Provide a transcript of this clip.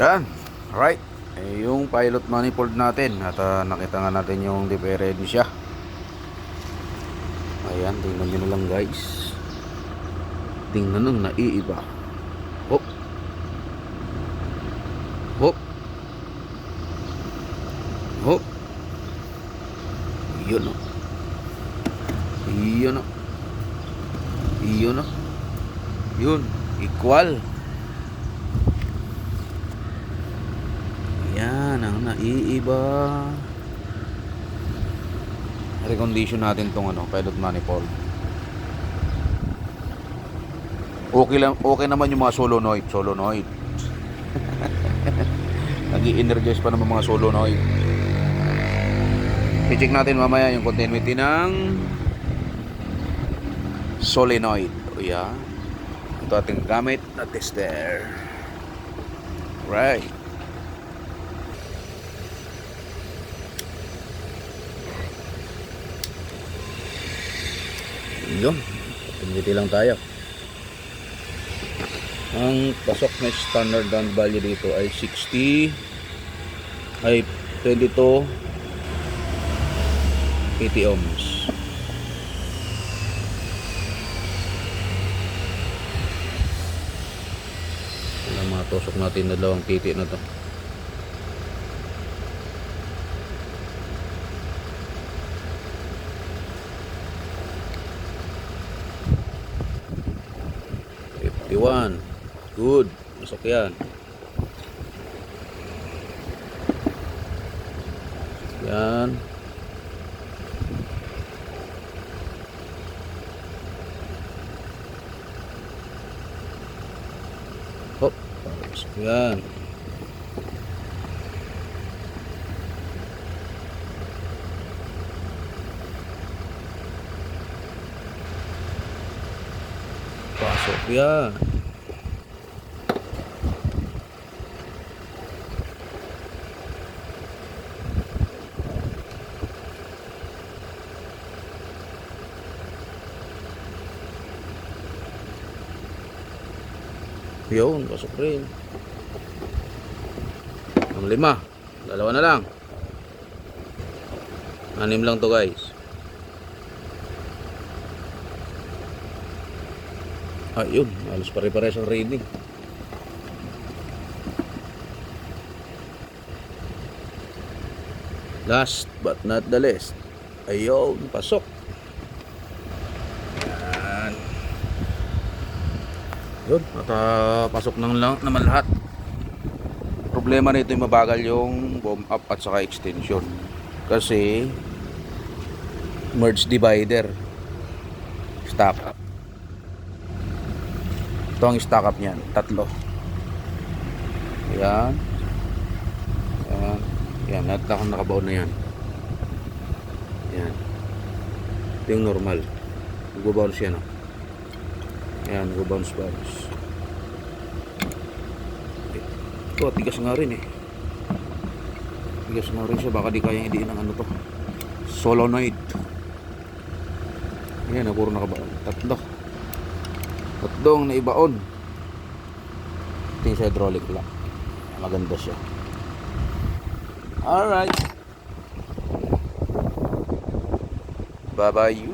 Yan, right. Yung pilot manifold natin at nakita nga natin yung diferensya. Ayan, tingnan nyo na lang guys. Tingnan nung naiiba. Hop. Hop. Hop. Yun o. Yun o. Yun o. Yun. Equal. Yan ang naiiba. Recondition natin tong pilot manifold. Okay naman yung mga solenoid. Nag-i-energize pa naman mga solenoid. I-check natin mamaya yung continuity ng solenoid. O yan. Ito ating gamit na tester. Right. Yun. Continuity lang tayo. Ang pasok na standard down value dito ay 22 80 ohms. Alam mga tusok natin na dalawang titi na to. Good. Masok yan. Yan. Hop. Masok yan. Pasok yan. Yun, pasok rin. Ang 5. Dalawa na lang. 6 lang to guys. Ayun, halos pare-pares ang reading. Last but not the least. Ayun, pasok. Yun, at pasok naman lahat. Problema nito yung mabagal yung bomb up at saka extension. Kasi merge divider stack up. Ito ang stack up niyan, 3. Ayan. Ayan. Ayan, nakabaon na yan. Ayan. Ito yung normal. Nag-bounce yan. Ayan, nag-bounce. Ito, tigas nga rin eh. Tigas nga rin siya. Baka di kayang idiin ng to. Solenoid. Ayan, puro nakabaon. 3 naibaon. Ito yung sa hydraulic lock. Maganda siya. Alright. Bye-bye you.